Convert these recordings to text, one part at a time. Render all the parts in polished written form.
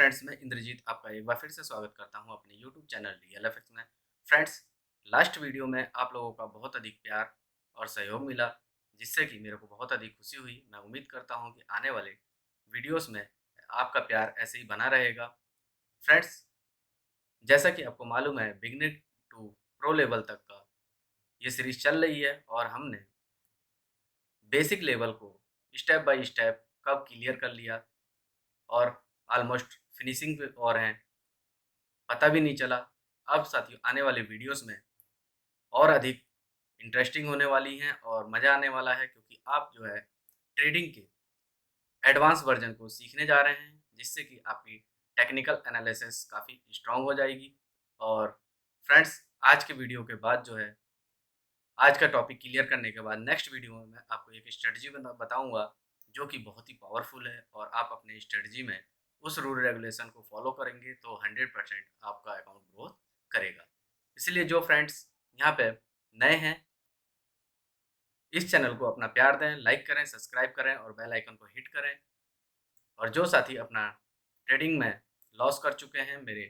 Friends, मैं इंद्रजीत आपका एक बार फिर से स्वागत करता हूं अपने यूट्यूब चैनल रियल एफएक्स में। फ्रेंड्स, लास्ट वीडियो में आप लोगों का बहुत अधिक प्यार और सहयोग मिला, जिससे कि मेरे को बहुत अधिक खुशी हुई। मैं उम्मीद करता हूं कि आने वाले वीडियोस में आपका प्यार ऐसे ही बना रहेगा। फ्रेंड्स, जैसा कि आपको मालूम है, बिगनर टू प्रो लेवल तक का ये सीरीज चल रही है और हमने बेसिक लेवल को स्टेप बाय स्टेप कब क्लियर कर लिया और ऑलमोस्ट फिनिशिंग पे और हैं, पता भी नहीं चला। अब साथियों, आने वाले वीडियोस में और अधिक इंटरेस्टिंग होने वाली हैं और मज़ा आने वाला है, क्योंकि आप जो है ट्रेडिंग के एडवांस वर्जन को सीखने जा रहे हैं, जिससे कि आपकी टेक्निकल एनालिसिस काफ़ी स्ट्रांग हो जाएगी। और फ्रेंड्स, आज के वीडियो के बाद जो है, आज का टॉपिक क्लियर करने के बाद नेक्स्ट वीडियो में मैं आपको एक स्ट्रेटजी बताऊंगा, जो कि बहुत ही पावरफुल है। और आप अपने स्ट्रेटजी में उस रूल रेगुलेशन को फॉलो करेंगे तो 100% आपका अकाउंट ग्रोथ करेगा। इसलिए जो फ्रेंड्स यहाँ पे नए हैं, इस चैनल को अपना प्यार दें, लाइक करें, सब्सक्राइब करें और बेल आइकन को हिट करें। और जो साथी अपना ट्रेडिंग में लॉस कर चुके हैं, मेरे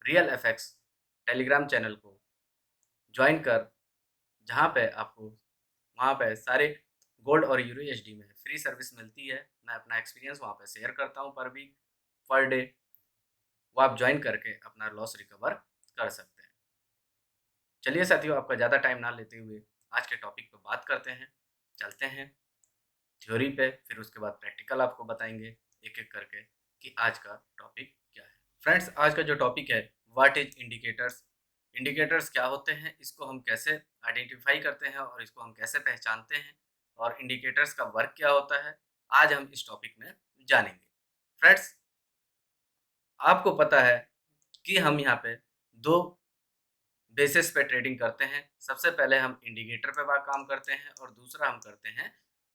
रियल एफएक्स टेलीग्राम चैनल को ज्वाइन कर, जहाँ पे आपको वहाँ पे सारे गोल्ड और यूरो एचडी में फ्री सर्विस मिलती है। मैं अपना एक्सपीरियंस वहाँ पे शेयर करता हूँ पर वीक, पर डे। वो आप ज्वाइन करके अपना लॉस रिकवर कर सकते हैं। चलिए साथियों, आपका ज़्यादा टाइम ना लेते हुए आज के टॉपिक पे बात करते हैं। चलते हैं थ्योरी पे, फिर उसके बाद प्रैक्टिकल आपको बताएंगे एक एक करके कि आज का टॉपिक क्या है। फ्रेंड्स, आज का जो टॉपिक है, व्हाट इज इंडिकेटर्स। इंडिकेटर्स क्या होते हैं, इसको हम कैसे आइडेंटिफाई करते हैं और इसको हम कैसे पहचानते हैं, और इंडिकेटर्स का वर्क क्या होता है, आज हम इस टॉपिक में जानेंगे। फ्रेंड्स, आपको पता है कि हम यहाँ पे दो बेसिस पे ट्रेडिंग करते हैं। सबसे पहले हम इंडिकेटर पे काम करते हैं और दूसरा हम करते हैं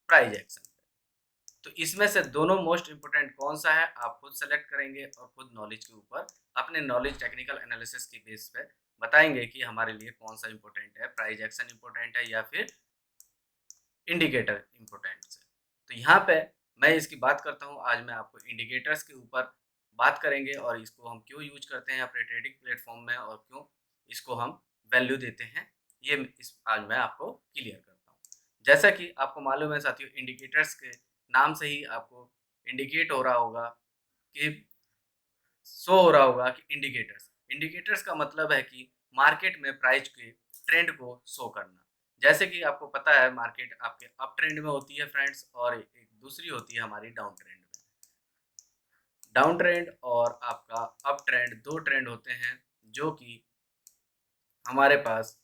प्राइस एक्शन पे। तो इसमें से दोनों मोस्ट इंपोर्टेंट कौन सा है, आप खुद सेलेक्ट करेंगे और खुद नॉलेज के ऊपर, अपने नॉलेज टेक्निकल एनालिसिस के बेस पे बताएंगे कि हमारे लिए कौन सा इंपॉर्टेंट है, प्राइस एक्शन इंपॉर्टेंट है या फिर इंडिकेटर इंपॉर्टेंट है। तो यहाँ पे मैं इसकी बात करता हूँ। आज मैं आपको इंडिकेटर्स के ऊपर बात करेंगे और इसको हम क्यों यूज करते हैं अपने ट्रेडिंग प्लेटफॉर्म में और क्यों इसको हम वैल्यू देते हैं, ये इस आज मैं आपको क्लियर करता हूँ। जैसा कि आपको मालूम है साथियों, इंडिकेटर्स के नाम से ही आपको इंडिकेट हो रहा होगा कि शो हो रहा होगा कि इंडिकेटर्स इंडिकेटर्स का मतलब है कि मार्केट में प्राइस के ट्रेंड को शो करना। जैसे कि आपको पता है, मार्केट आपके अप ट्रेंड में होती है फ्रेंड्स, और एक दूसरी होती है हमारी डाउन ट्रेंड में। डाउन ट्रेंड और आपका अप ट्रेंड, दो ट्रेंड होते हैं जो कि हमारे पास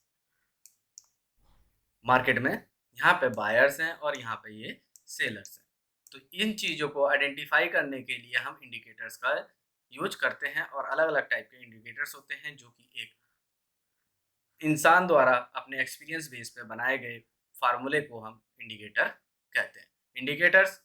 मार्केट में यहाँ पे बायर्स हैं और यहाँ पे ये सेलर्स हैं। तो इन चीज़ों को आइडेंटिफाई करने के लिए हम इंडिकेटर्स का यूज करते हैं, और अलग अलग टाइप के इंडिकेटर्स होते हैं जो कि एक इंसान द्वारा अपने एक्सपीरियंस बेस पे बनाए गए फार्मूले को हम इंडिकेटर कहते हैं। इंडिकेटर्स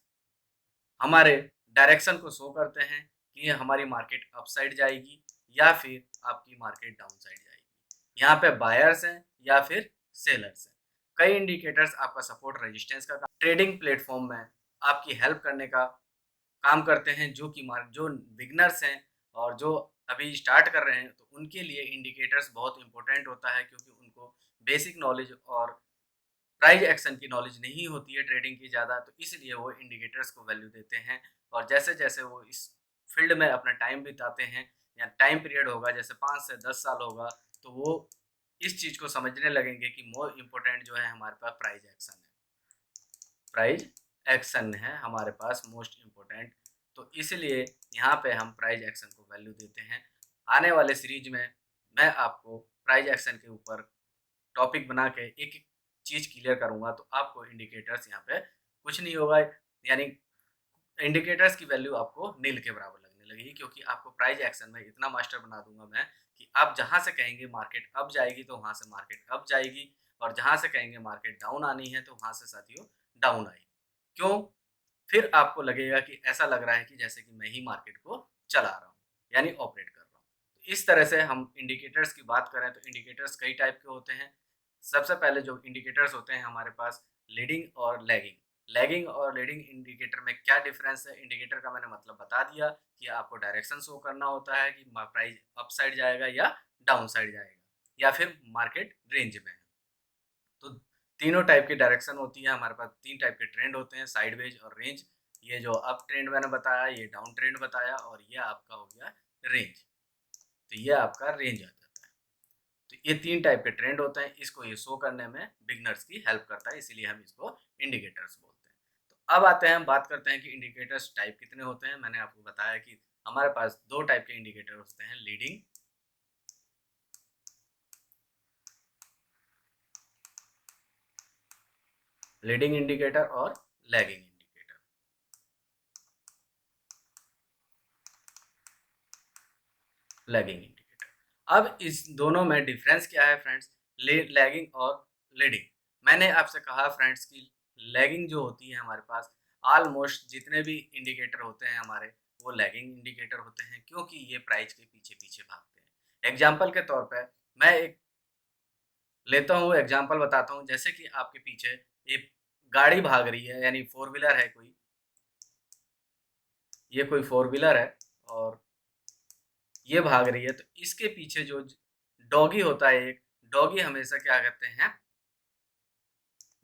हमारे डायरेक्शन को शो करते हैं कि हमारी मार्केट अपसाइड जाएगी या फिर आपकी मार्केट डाउन साइड जाएगी। यहाँ पे बायर्स हैं या फिर सेलर्स हैं। कई इंडिकेटर्स आपका सपोर्ट रेजिस्टेंस का ट्रेडिंग प्लेटफॉर्म में आपकी हेल्प करने का काम करते हैं, जो कि जो बिगनर्स हैं और जो अभी स्टार्ट कर रहे हैं, तो उनके लिए इंडिकेटर्स बहुत इंपॉर्टेंट होता है, क्योंकि उनको बेसिक नॉलेज और प्राइस एक्शन की नॉलेज नहीं होती है ट्रेडिंग की ज़्यादा, तो इसलिए वो इंडिकेटर्स को वैल्यू देते हैं। और जैसे जैसे वो इस फील्ड में अपना टाइम बिताते हैं, या टाइम पीरियड होगा जैसे 5 से 10 साल होगा, तो वो इस चीज़ को समझने लगेंगे कि मोर इम्पोर्टेंट जो है हमारे पास प्राइस एक्शन है। प्राइस एक्शन है हमारे पास मोस्ट इम्पोर्टेंट। तो इसलिए यहाँ पे हम प्राइस एक्शन को वैल्यू देते हैं। आने वाले सीरीज में मैं आपको प्राइस एक्शन के ऊपर टॉपिक बना के एक एक चीज़ क्लियर करूँगा, तो आपको इंडिकेटर्स यहाँ पे कुछ नहीं होगा, यानी इंडिकेटर्स की वैल्यू आपको नील के बराबर लगने लगेगी, क्योंकि आपको प्राइस एक्शन में इतना मास्टर बना दूंगा मैं कि आप जहाँ से कहेंगे मार्केट अप जाएगी तो वहाँ से मार्केट अप जाएगी, और जहाँ से कहेंगे मार्केट डाउन आनी है तो वहाँ से साथियों डाउन आएगी। क्यों? फिर आपको लगेगा कि ऐसा लग रहा है कि जैसे कि मैं ही मार्केट को चला रहा हूँ, यानी ऑपरेट कर रहा हूँ। तो इस तरह से हम इंडिकेटर्स की बात करें तो इंडिकेटर्स कई टाइप के होते हैं। सबसे पहले जो इंडिकेटर्स होते हैं हमारे पास, लीडिंग और लैगिंग। लैगिंग और लीडिंग इंडिकेटर में क्या डिफरेंस है। इंडिकेटर का मैंने मतलब बता दिया कि आपको डायरेक्शन शो करना होता है कि प्राइस अप साइड जाएगा या डाउन साइड जाएगा या फिर मार्केट रेंज में है। तो तीनों टाइप की डायरेक्शन होती है हमारे पास, 3 टाइप के ट्रेंड होते हैं, साइडवेज और रेंज। ये जो अप ट्रेंड मैंने बताया, ये डाउन ट्रेंड बताया और ये आपका हो गया रेंज। तो ये आपका रेंज आ जाता है। तो ये 3 टाइप के ट्रेंड होते हैं, इसको ये शो करने में बिगनर्स की हेल्प करता है, इसीलिए हम इसको इंडिकेटर्स बोलते हैं। तो अब आते हैं, हम बात करते हैं कि इंडिकेटर्स टाइप कितने होते हैं। मैंने आपको बताया कि हमारे पास 2 टाइप के इंडिकेटर होते हैं, लीडिंग इंडिकेटर और लैगिंग इंडिकेटर। लैगिंग इंडिकेटर, अब इस दोनों में डिफरेंस क्या है फ्रेंड्स, लैगिंग और लीडिंग। मैंने आपसे कहा फ्रेंड्स कि लैगिंग जो होती है हमारे पास, ऑलमोस्ट जितने भी इंडिकेटर होते हैं हमारे, वो लैगिंग इंडिकेटर होते हैं, क्योंकि ये प्राइस के पीछे पीछे भागते हैं। एग्जाम्पल के तौर पर मैं एक लेता हूँ, एग्जाम्पल बताता हूँ। जैसे कि आपके पीछे एक गाड़ी भाग रही है, यानी फोर व्हीलर है कोई, ये कोई फोर व्हीलर है और ये भाग रही है, तो इसके पीछे जो डॉगी होता है, एक डॉगी हमेशा क्या करते हैं,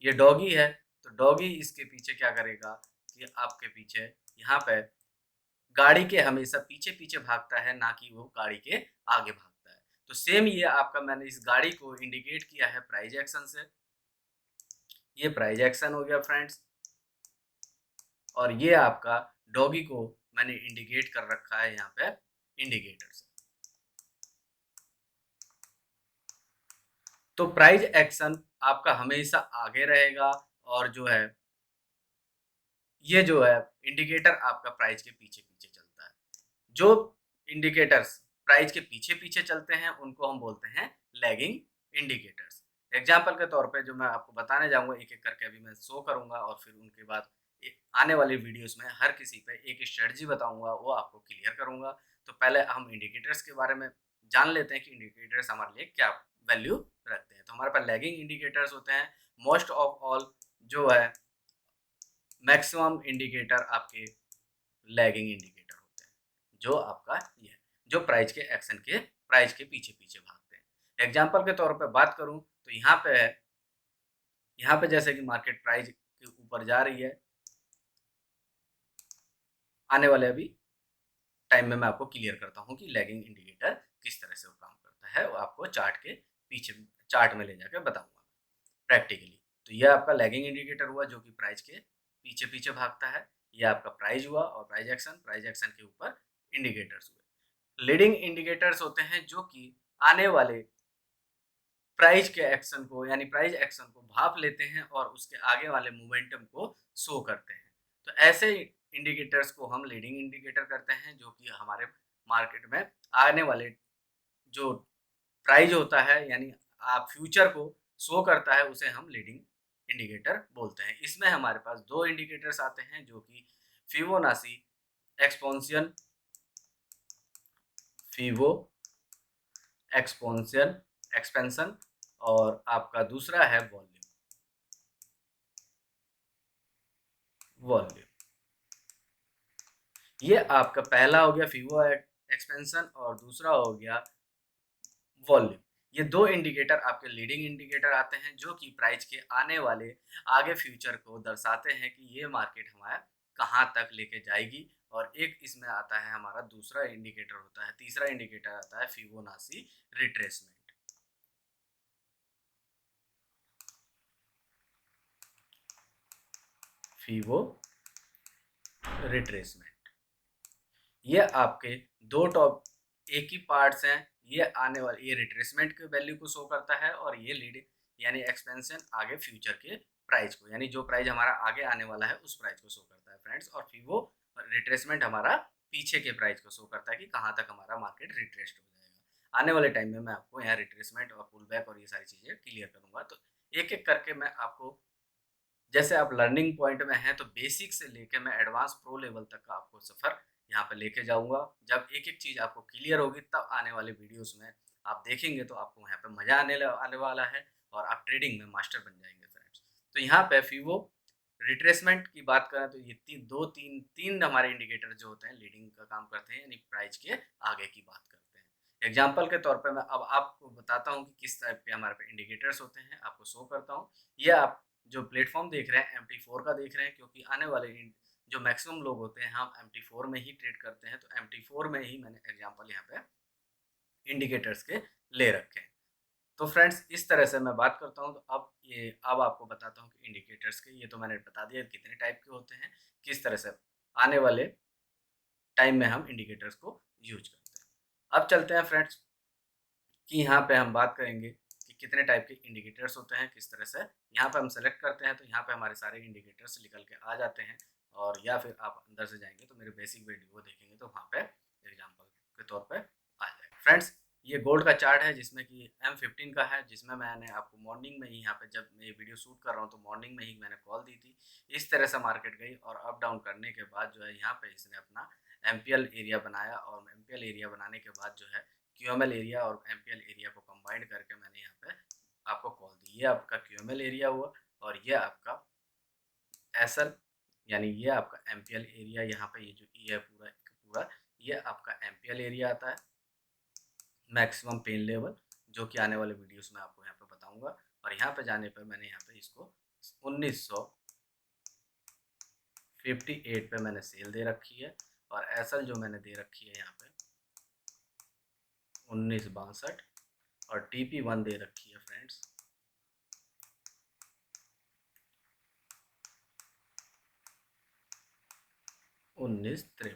ये डॉगी है, तो डॉगी इसके पीछे क्या करेगा कि आपके पीछे यहाँ पे गाड़ी के हमेशा पीछे पीछे भागता है, ना कि वो गाड़ी के आगे भागता है। तो सेम ये आपका, मैंने इस गाड़ी को इंडिकेट किया है प्राइज एक्शन से, ये प्राइज एक्शन हो गया फ्रेंड्स। और ये आपका डॉगी को मैंने इंडिकेट कर रखा है यहाँ पे इंडिकेटर से। तो प्राइज एक्शन आपका हमेशा आगे रहेगा और जो है ये जो है इंडिकेटर आपका प्राइस के पीछे पीछे चलता है। जो इंडिकेटर्स प्राइस के पीछे पीछे चलते हैं उनको हम बोलते हैं लैगिंग इंडिकेटर्स। एग्जाम्पल के तौर पे जो मैं आपको बताने जाऊंगा, एक एक करके अभी मैं शो करूंगा और फिर उनके बाद आने वाली वीडियोस में हर किसी पे एक स्ट्रेटजी बताऊंगा, वो आपको क्लियर करूंगा। तो पहले हम इंडिकेटर्स के बारे में जान लेते हैं कि इंडिकेटर्स हमारे लिए क्या वैल्यू रखते हैं। तो हमारे पास लैगिंग इंडिकेटर्स होते हैं, मोस्ट ऑफ ऑल जो है मैक्सिमम इंडिकेटर आपके लैगिंग इंडिकेटर होते हैं, जो आपका ये है, जो प्राइस के पीछे पीछे भागते हैं। एग्जाम्पल के तौर पे बात करूं तो यहाँ पे है, यहाँ पे जैसे कि मार्केट प्राइस के ऊपर जा रही है, आने वाले अभी टाइम में मैं आपको क्लियर करता हूँ कि लैगिंग इंडिकेटर किस तरह से वो काम करता है, वो आपको चार्ट के पीछे, चार्ट में ले जाकर बताऊंगा प्रैक्टिकली। तो ये आपका लैगिंग इंडिकेटर हुआ जो कि प्राइस के पीछे पीछे भागता है। ये आपका प्राइस हुआ और प्राइस एक्शन के ऊपर इंडिकेटर्स हुए। लीडिंग इंडिकेटर्स होते हैं जो कि आने वाले प्राइस के एक्शन को, यानी प्राइस एक्शन को भाप लेते हैं और उसके आगे वाले मोमेंटम को शो करते हैं। तो ऐसे इंडिकेटर्स को हम लीडिंग इंडिकेटर करते हैं, जो कि हमारे मार्केट में आने वाले जो प्राइस होता है, यानी आप फ्यूचर को शो करता है, उसे हम लीडिंग इंडिकेटर बोलते हैं। इसमें हमारे पास 2 इंडिकेटर्स आते हैं जो कि फिबोनाची एक्सपोनेंशियल, फिबो एक्सपोनेंशियल एक्सपेंशन, और आपका दूसरा है वॉल्यूम। वॉल्यूम ये आपका पहला हो गया फिबो एक्सपेंशन और दूसरा हो गया वॉल्यूम। ये 2 इंडिकेटर आपके लीडिंग इंडिकेटर आते हैं जो कि प्राइस के आने वाले आगे फ्यूचर को दर्शाते हैं कि ये मार्केट हमारा कहाँ तक लेके जाएगी। और एक इसमें आता है हमारा दूसरा इंडिकेटर होता है, तीसरा इंडिकेटर आता है फिबोनाची रिट्रेसमेंट। फिबो रिट्रेसमेंट, ये आपके दो टॉप एक ही पार्ट्स हैं। ये आने वाले, ये रिट्रेसमेंट के वैल्यू को शो करता है और ये लीड यानी एक्सपेंशन आगे फ्यूचर के प्राइस को, यानी जो प्राइस हमारा आगे आने वाला है उस प्राइस को शो करता है फ्रेंड्स। और फिर वो रिट्रेसमेंट हमारा पीछे के प्राइस को शो करता है कि कहाँ तक हमारा मार्केट रिट्रेस्ड हो जाएगा। आने वाले टाइम में मैं आपको यहाँ रिट्रेसमेंट और पुल बैक और ये सारी चीज़ें क्लियर करूँगा। तो एक एक करके मैं आपको, जैसे आप लर्निंग पॉइंट में हैं तो बेसिक से लेके मैं एडवांस प्रो लेवल तक का आपको सफ़र यहाँ पे लेके जाऊँगा। जब एक एक चीज़ आपको क्लियर होगी तब आने वाले वीडियोस में आप देखेंगे तो आपको यहाँ पे मज़ा आने वाला है और आप ट्रेडिंग में मास्टर बन जाएंगे फ्रेंड्स। तो यहाँ पे फिबो रिट्रेसमेंट की बात करें तो ये तीन हमारे इंडिकेटर जो होते हैं लीडिंग का काम करते हैं, यानी प्राइस के आगे की बात करते हैं। एग्जाम्पल के तौर पे मैं अब आपको बताता हूँ कि किस टाइप के हमारे पे इंडिकेटर्स होते हैं, आपको शो करता हूँ। ये आप जो प्लेटफॉर्म देख रहे हैं MT4 का देख रहे हैं, क्योंकि आने वाले जो मैक्सिमम लोग होते हैं हम MT4 में ही ट्रेड करते हैं, तो MT4 में ही मैंने एग्जाम्पल यहाँ पे इंडिकेटर्स के ले रखे हैं। तो फ्रेंड्स इस तरह से मैं बात करता हूँ, तो अब आपको बताता हूँ कि इंडिकेटर्स के ये तो मैंने बता दिया कितने टाइप के होते हैं, किस तरह से आने वाले टाइम में हम इंडिकेटर्स को यूज करते हैं। अब चलते हैं फ्रेंड्स कि यहाँ पे हम बात करेंगे कि कितने टाइप के इंडिकेटर्स होते हैं, किस तरह से यहाँ पे हम सेलेक्ट करते हैं, तो यहाँ पे हमारे सारे इंडिकेटर्स निकल के आ जाते हैं। और या फिर आप अंदर से जाएंगे तो मेरे बेसिक वीडियो देखेंगे तो वहाँ पे एग्जाम्पल के तौर पे आ जाएगा। फ्रेंड्स ये गोल्ड का चार्ट है जिसमें कि M15 का है, जिसमें मैंने आपको मॉर्निंग में ही यहाँ पे जब मैं ये वीडियो शूट कर रहा हूँ तो मॉर्निंग में ही मैंने कॉल दी थी। इस तरह से मार्केट गई और अप डाउन करने के बाद जो है यहाँ पे इसने अपना MPL एरिया बनाया, और MPL एरिया बनाने के बाद जो है QML एरिया और MPL एरिया को कंबाइंड करके मैंने यहाँ पे आपको कॉल दी। ये आपका QML एरिया हुआ और ये आपका SL, यानी ये आपका MPL एरिया। यहाँ पे ये जो E है पूरा पूरा ये आपका MPL एरिया आता है, मैक्सिमम पेन लेवल, जो कि आने वाले वीडियोस में आपको यहाँ पे बताऊंगा। और यहाँ पे जाने पर मैंने यहाँ पे इसको 1958 पे मैंने सेल दे रखी है, और एसएल जो मैंने दे रखी है यहाँ पे 1962, और TP1 दे रखी है फ्रेंड्स 1953।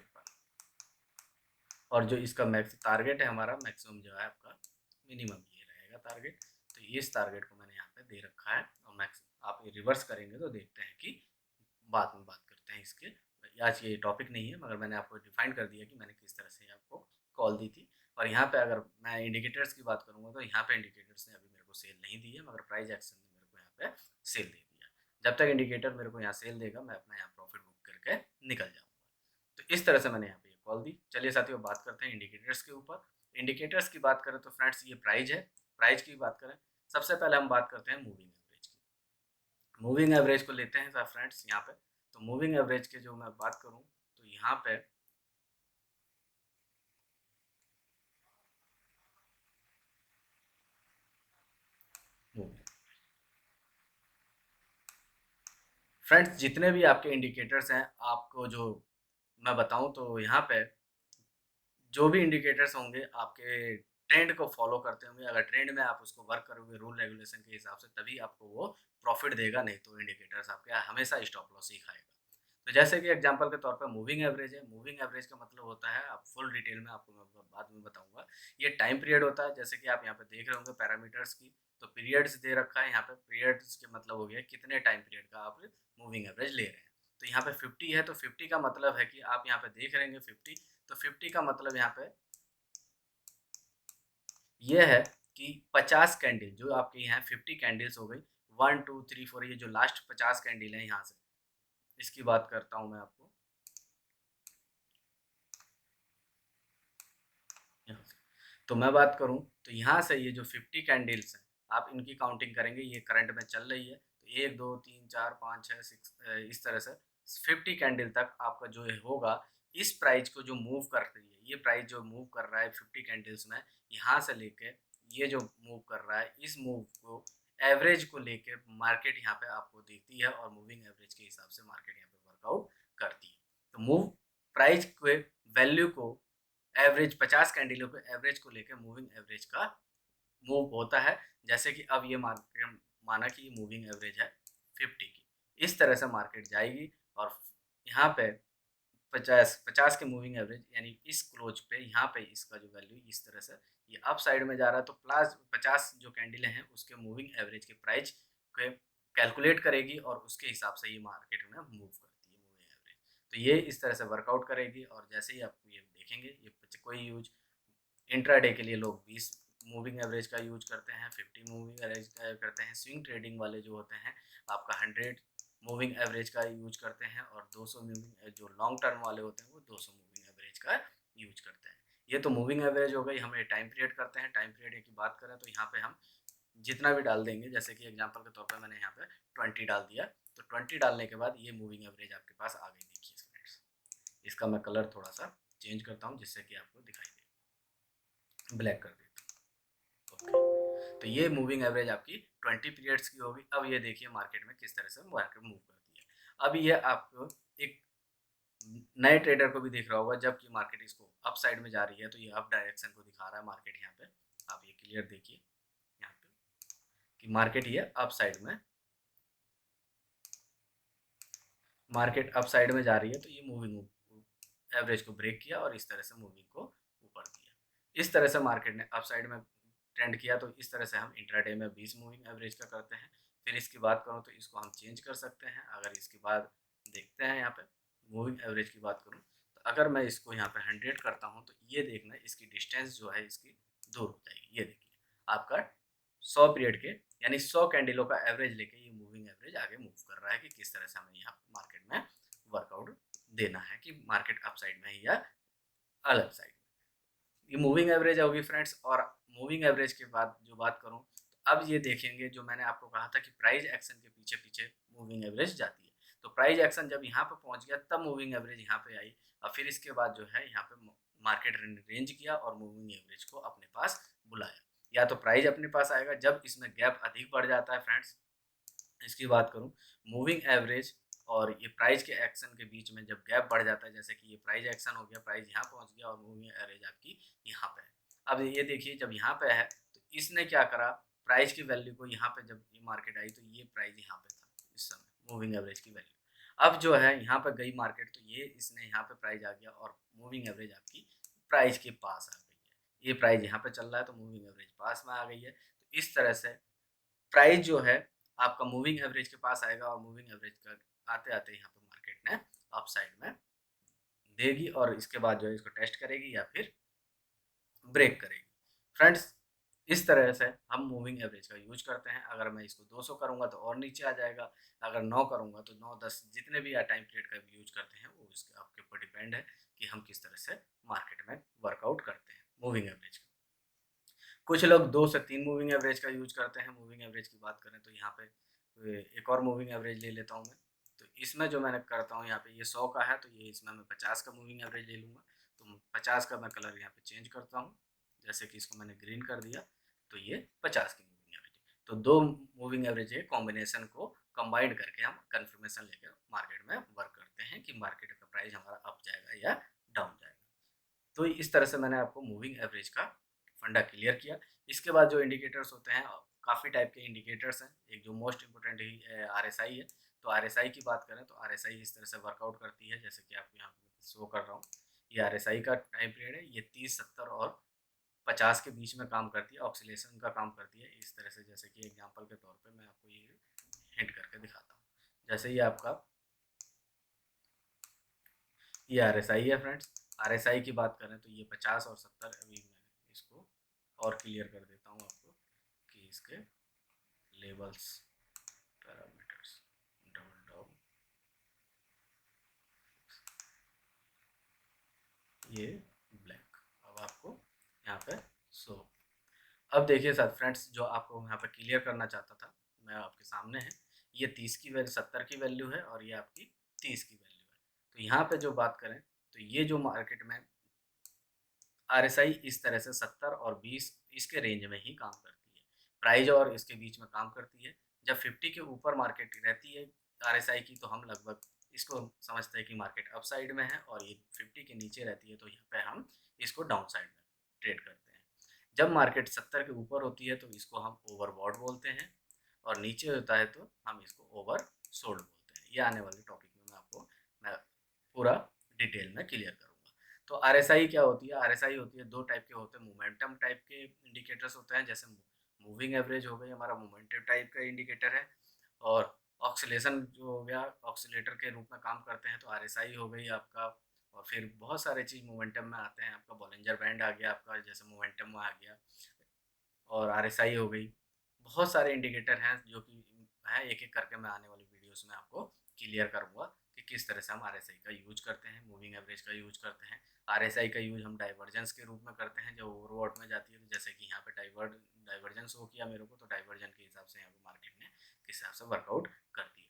और जो इसका मैक्स टारगेट है हमारा, मैक्सिमम जो है आपका मिनिमम ये रहेगा टारगेट। तो इस टारगेट को मैंने यहाँ पे दे रखा है, और मैक्स आप ये रिवर्स करेंगे तो देखते हैं कि बाद में बात करते हैं इसके। आज ये टॉपिक नहीं है, मगर मैंने आपको डिफाइन कर दिया कि मैंने किस तरह से आपको कॉल दी थी। और यहाँ पे अगर मैं इंडिकेटर्स की बात करूँगा तो यहाँ पे इंडिकेटर्स ने अभी मेरे को सेल नहीं दी है, मगर प्राइस एक्शन ने मेरे को यहाँ पे सेल दे दिया। जब तक इंडिकेटर मेरे को यहाँ सेल देगा मैं अपना यहाँ प्रॉफिट बुक करके निकल जाऊँगा। तो इस तरह से मैंने यहाँ पे ये कॉल दी। चलिए साथियों बात करते हैं इंडिकेटर्स के ऊपर। इंडिकेटर्स की बात करें तो फ्रेंड्स ये प्राइस है। प्राइस की बात करें, सबसे पहले हम बात करते हैं मूविंग एवरेज की। मूविंग एवरेज को लेते हैं सर फ्रेंड्स यहाँ पे। तो मूविंग एवरेज के जो मैं बात करूँ तो यहाँ पे फ्रेंड्स जितने भी आपके इंडिकेटर्स हैं, आपको जो मैं बताऊं तो यहाँ पे जो भी इंडिकेटर्स होंगे आपके ट्रेंड को फॉलो करते होंगे। अगर ट्रेंड में आप उसको वर्क करोगे रूल रेगुलेशन के हिसाब से, तभी आपको वो प्रॉफिट देगा, नहीं तो इंडिकेटर्स आपके हमेशा स्टॉप लॉस ही खाएगा। तो जैसे कि एग्जांपल के तौर पे मूविंग एवरेज है। मूविंग एवरेज का मतलब होता है, आप फुल डिटेल में आपको मैं बाद में बताऊंगा, ये टाइम पीरियड होता है। जैसे कि आप यहाँ पे देख रहे होंगे पैरामीटर्स की, तो पीरियड्स दे रखा है यहाँ पे। पीरियड्स के मतलब हो गया कितने टाइम पीरियड का आप मूविंग एवरेज ले रहे हैं। तो यहाँ पे 50 है, तो 50 का मतलब है कि आप यहाँ पे देख रहे हैं 50, तो 50 का मतलब यहाँ पे ये है कि 50 कैंडल जो आपके यहाँ 50 कैंडल्स हो गई, 1 2 3 4, ये जो लास्ट 50 कैंडल है यहाँ से, इसकी बात करता हूँ मैं आपको यहाँ से। तो मैं बात करूँ तो यहाँ से ये जो 50 कैंडल्स हैं, आप इनकी काउंटिंग करेंगे, ये करंट में चल रही है, तो 1 2 3 4 5 6 इस तरह से 50 कैंडल तक आपका जो होगा। इस प्राइस को जो मूव कर रही है, ये प्राइस जो मूव कर रहा है 50 कैंडल्स में, यहाँ से लेके ये जो मूव कर रहा है, इस मूव को एवरेज को लेके मार्केट यहाँ पे आपको देती है, और मूविंग एवरेज के हिसाब से मार्केट यहाँ पे वर्कआउट करती है। तो मूव प्राइस के वैल्यू को एवरेज 50 कैंडलों के एवरेज को लेकर मूविंग एवरेज का मूव होता है। जैसे कि अब ये मार्केट माना कि ये मूविंग एवरेज है 50 की, इस तरह से मार्केट जाएगी। और यहाँ पे 50 के मूविंग एवरेज, यानी इस क्लोज पे यहाँ पे इसका जो वैल्यू इस तरह से ये अप साइड में जा रहा है, तो प्लस 50 जो कैंडल हैं उसके मूविंग एवरेज के प्राइस के कैलकुलेट करेगी, और उसके हिसाब से ये मार्केट में मूव करती है मूविंग एवरेज। तो ये इस तरह से वर्कआउट करेगी। और जैसे ही आप ये देखेंगे, ये कोई यूज इंट्राडे के लिए लोग 20 मूविंग एवरेज का यूज करते हैं, 50 मूविंग एवरेज का करते हैं। स्विंग ट्रेडिंग वाले जो होते हैं आपका 100 मूविंग एवरेज का यूज करते हैं, और 200 मूविंग जो लॉन्ग टर्म वाले होते हैं वो 200 मूविंग एवरेज का यूज करते हैं। ये तो मूविंग एवरेज हो गई। हम ये टाइम पीरियड करते हैं। टाइम पीरियड की बात करें तो यहाँ पे हम जितना भी डाल देंगे, जैसे कि एग्जांपल के तौर पे मैंने यहाँ पे 20 डाल दिया, तो 20 डालने के बाद ये मूविंग एवरेज आपके पास आ गई। देखिए फ्रेंड्स, इसका मैं कलर थोड़ा सा चेंज करता हूँ जिससे कि आपको दिखाई दे, ब्लैक कर देता हूँ। ओके, तो ये मूविंग एवरेज आपकी 20 पीरियड्स की होगी। अब ये देखिए मार्केट में किस तरह से मार्केट मूव करती है। अब ये आपको एक नए ट्रेडर को भी दिख रहा होगा, जबकि मार्केट इसको अप साइड में जा रही है तो ये अप डायरेक्शन को दिखा रहा है मार्केट। यहाँ पे आप ये क्लियर देखिए यहाँ पे कि मार्केट ये अप साइड में, मार्केट अप साइड में जा रही है, तो ये मूविंग एवरेज को ब्रेक किया और इस तरह से मूविंग को ऊपर दिया। इस तरह से मार्केट ने अप साइड में ट्रेंड किया, तो इस तरह से हम इंट्राडे में 20 मूविंग एवरेज का करते हैं। फिर इसकी बात करूँ तो इसको हम चेंज कर सकते हैं। अगर इसकी बात देखते हैं यहाँ पे मूविंग एवरेज की बात करूँ, तो अगर मैं इसको यहाँ पे 100 करता हूँ, तो ये देखना इसकी डिस्टेंस जो है इसकी दूर हो जाएगी। ये देखिए आपका 100 पीरियड के यानी 100 कैंडलों का एवरेज लेके ये मूविंग एवरेज आगे मूव कर रहा है कि किस तरह से हमें यहाँ मार्केट में वर्कआउट देना है, कि मार्केट अप साइड में है या अलग साइड में। ये मूविंग एवरेज होगी फ्रेंड्स। और मूविंग एवरेज के बाद जो बात करूं, तो अब ये देखेंगे जो मैंने आपको कहा था कि प्राइस एक्शन के पीछे पीछे मूविंग एवरेज जाती है। तो प्राइस एक्शन जब यहाँ पे पहुंच गया तब मूविंग एवरेज यहाँ पे आई, और फिर इसके बाद जो है यहाँ पे मार्केट रेंज किया और मूविंग एवरेज को अपने पास बुलाया। या तो प्राइस अपने पास आएगा जब इसमें गैप अधिक बढ़ जाता है फ्रेंड्स। इसकी बात करूं, मूविंग एवरेज और ये प्राइस के एक्शन के बीच में जब गैप बढ़ जाता है, जैसे कि ये प्राइस एक्शन हो गया, प्राइस यहाँ पहुँच गया और मूविंग एवरेज आपकी यहाँ पे है। अब ये देखिए जब यहाँ पे है तो इसने क्या करा, प्राइस की वैल्यू को यहाँ पे जब ये मार्केट आई तो ये प्राइस यहाँ पे था इस समय मूविंग एवरेज की वैल्यू। अब जो है यहाँ पे गई मार्केट तो ये इसने यहाँ पे प्राइस आ गया और मूविंग एवरेज आपकी प्राइस के पास आ गई है। ये प्राइस यहाँ पे चल रहा है तो मूविंग एवरेज पास में आ गई है। तो इस तरह से प्राइस जो है आपका मूविंग एवरेज के पास आएगा और मूविंग एवरेज का आते आते यहाँ पे मार्केट ने अप साइड में देगी और इसके बाद जो है इसको टेस्ट करेगी या फिर ब्रेक करेगी। फ्रेंड्स, इस तरह से हम मूविंग एवरेज का यूज करते हैं। अगर मैं इसको 200 करूंगा तो और नीचे आ जाएगा, अगर 9 करूंगा तो 9 10 जितने भी टाइम पीरियड का यूज करते हैं वो इसके आपके ऊपर डिपेंड है कि हम किस तरह से मार्केट में वर्कआउट करते हैं मूविंग एवरेज का। कुछ लोग 2 से 3 मूविंग एवरेज का यूज करते हैं। मूविंग एवरेज की बात करें तो यहाँ पे एक और मूविंग एवरेज ले लेता हूँ मैं। तो इसमें जो मैंने करता हूँ यहाँ पे ये 100 का है तो ये इसमें मैं 50 का मूविंग एवरेज ले लूँगा। तो 50 का मैं कलर यहाँ पे चेंज करता हूँ, जैसे कि इसको मैंने ग्रीन कर दिया तो ये 50 की मूविंग एवरेज। तो 2 मूविंग एवरेज है कॉम्बिनेशन को कंबाइंड करके हम कन्फर्मेशन लेकर मार्केट में वर्क करते हैं कि मार्केट का प्राइस हमारा अप जाएगा या डाउन जाएगा। तो इस तरह से मैंने आपको मूविंग एवरेज का फंडा क्लियर किया। इसके बाद जो इंडिकेटर्स होते हैं काफ़ी टाइप के इंडिकेटर्स हैं। एक जो मोस्ट इम्पोर्टेंट ही आरएसआई है। तो आरएसआई की बात करें तो आरएसआई इस तरह से वर्कआउट करती है जैसे कि आपको यहाँ पे शो कर रहा हूँ। ये आरएसआई का टाइम पीरियड है। ये 30 70 और 50 के बीच में काम करती है, ऑक्सीलेशन का काम करती है इस तरह से। जैसे कि एग्जाम्पल के तौर पर मैं आपको ये हिंट करके दिखाता हूँ। जैसे ये आपका ये आरएसआई है फ्रेंड्स। आरएसआई की बात करें तो ये 50 और 70 अभी मैं इसको और क्लियर कर देता हूँ आपको कि इसके लेबल्स पैरामीटर्स डबल डॉग ये ब्लैक अब आपको यहाँ पे शो। अब देखिए साथ फ्रेंड्स जो आपको यहाँ पे क्लियर करना चाहता था मैं आपके सामने है। ये 30 की वैल्यू 70 की वैल्यू है और ये आपकी 30 की वैल्यू है। तो यहाँ पे जो बात करें तो ये जो मार्केट में आरएसआई इस तरह से 70 और 20 इसके रेंज में ही काम करती है। प्राइस और इसके बीच में काम करती है। जब 50 के ऊपर मार्केट रहती है आरएसआई की तो हम लगभग इसको समझते हैं कि मार्केट अप साइड में है, और ये 50 के नीचे रहती है तो यहाँ पे हम इसको डाउन साइड में ट्रेड करते हैं। जब मार्केट 70 के ऊपर होती है तो इसको हम ओवरबॉट बोलते हैं, और नीचे होता है तो हम इसको ओवर सोल्ड बोलते हैं। ये आने वाले टॉपिक में मैं पूरा डिटेल में क्लियर करूँगा। तो आरएसआई क्या होती है? आरएसआई होती है 2 टाइप के होते हैं। मोमेंटम टाइप के इंडिकेटर्स होते हैं, जैसे मूविंग एवरेज हो गई हमारा मोमेंटम टाइप का इंडिकेटर है, और ऑक्सीलेशन जो हो गया ऑक्सीलेटर के रूप में काम करते हैं तो आरएसआई हो गई आपका। और फिर बहुत सारे चीज़ मोमेंटम में आते हैं, आपका बॉलिंजर बैंड आ गया आपका जैसे मोमेंटम में आ गया, और आरएसआई हो गई। बहुत सारे इंडिकेटर हैं जो कि हैं, एक एक करके मैं आने वाली वीडियोस में आपको क्लियर करूँगा कि किस तरह से हम आरएसआई का यूज करते हैं, मूविंग एवरेज का यूज करते हैं। आरएसआई का यूज हम डाइवर्जेंस के रूप में करते हैं जब ओवरबॉट में जाती है, तो जैसे कि यहाँ पे डाइवर्जेंस डाइवर्जन शो किया मेरे को, तो डाइवर्जन के हिसाब से यहाँ पे मार्केट ने किस हिसाब से वर्कआउट कर दिया।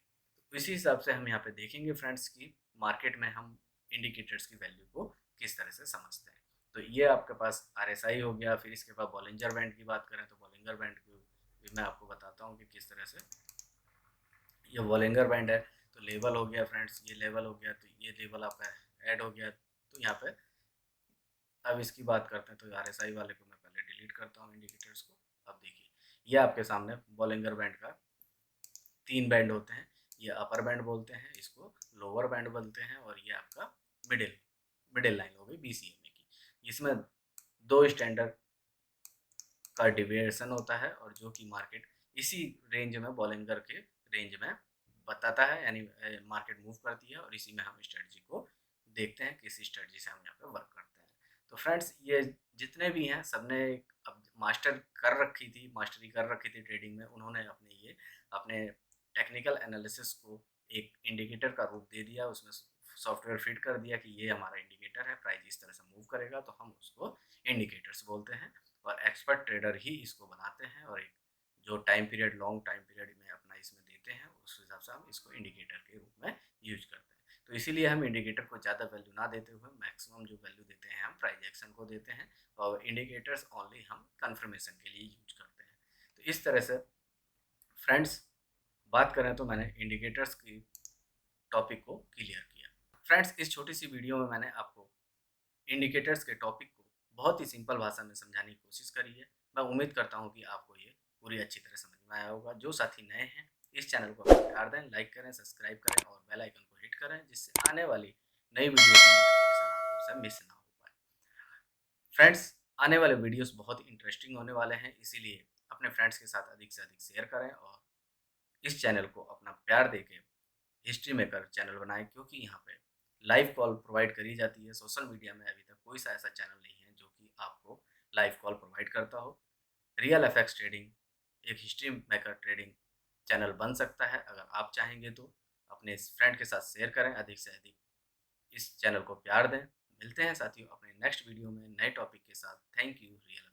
तो इसी हिसाब से हम यहाँ पे देखेंगे फ्रेंड्स कि मार्केट में हम इंडिकेटर्स की वैल्यू को किस तरह से समझते हैं। तो ये आपके पास RSI हो गया। फिर इसके बाद बॉलिंजर बैंड की बात करें तो बॉलिंजर बैंड को भी मैं आपको बताता हूँ कि किस तरह से ये बॉलिंजर बैंड है। तो लेवल हो गया फ्रेंड्स, ये लेवल हो गया, तो ये लेवल आपका ऐड हो गया। तो यहाँ पे अब इसकी बात करते हैं, तो RSI वाले को मैं पहले डिलीट करता हूँ इंडिकेटर्स को। अब देखिए ये आपके सामने बॉलिंजर बैंड का 3 बैंड होते हैं। ये अपर बैंड बोलते हैं, इसको लोअर बैंड बोलते हैं, और ये आपका मिडिल मिडिल लाइन हो गई BCMA की। इसमें 2 स्टैंडर्ड का डिविएशन होता है, और जो कि मार्केट इसी रेंज में बॉलिंगर के रेंज में बताता है, यानी मार्केट मूव करती है, और इसी में हम स्ट्रेटजी को देखते हैं किस स्ट्रेटजी से हम यहाँ पे वर्क करते हैं। तो फ्रेंड्स ये जितने भी हैं सबने अब मास्टरी कर रखी थी ट्रेडिंग में। उन्होंने अपने टेक्निकल एनालिसिस को एक इंडिकेटर का रूप दे दिया, उसमें सॉफ्टवेयर फिट कर दिया कि ये हमारा इंडिकेटर है, प्राइस इस तरह से मूव करेगा, तो हम उसको इंडिकेटर्स बोलते हैं। और एक्सपर्ट ट्रेडर ही इसको बनाते हैं, और एक जो time period long time period में अपना इसमें देते हैं, उस हिसाब से हम इसको इंडिकेटर के रूप में यूज करते हैं। तो इसीलिए हम इंडिकेटर को ज़्यादा वैल्यू ना देते हुए मैक्सिमम जो वैल्यू देते हैं हम प्राइस एक्शन को देते हैं, और इंडिकेटर्स ओनली हम कंफर्मेशन के लिए यूज करते हैं। तो इस तरह से फ्रेंड्स बात करें तो मैंने इंडिकेटर्स की टॉपिक को क्लियर किया। फ्रेंड्स इस छोटी सी वीडियो में मैंने आपको इंडिकेटर्स के टॉपिक को बहुत ही सिंपल भाषा में समझाने की कोशिश करी है। मैं उम्मीद करता हूँ कि आपको ये पूरी अच्छी तरह समझ में आया होगा। जो साथी नए हैं इस चैनल को अपना प्यार दें, लाइक करें, सब्सक्राइब करें और बेल आइकन को हिट करें, जिससे आने वाली नई वीडियो की नोटिफिकेशन आपको मिस ना हो पाए। फ्रेंड्स आने वाले वीडियोस बहुत इंटरेस्टिंग होने वाले हैं, इसीलिए अपने फ्रेंड्स के साथ अधिक से अधिक शेयर करें, और इस चैनल को अपना प्यार देके हिस्ट्री मेकर चैनल बनाएं, क्योंकि यहाँ पे लाइव कॉल प्रोवाइड करी जाती है। सोशल मीडिया में अभी तक कोई सा ऐसा चैनल नहीं है जो कि आपको लाइव कॉल प्रोवाइड करता हो। रियल एफएक्स ट्रेडिंग एक हिस्ट्री मेकर ट्रेडिंग चैनल बन सकता है। अगर आप चाहेंगे तो अपने फ्रेंड के साथ शेयर करें, अधिक से अधिक इस चैनल को प्यार दें। मिलते हैं साथियों अपने नेक्स्ट वीडियो में नए टॉपिक के साथ। Thank you real.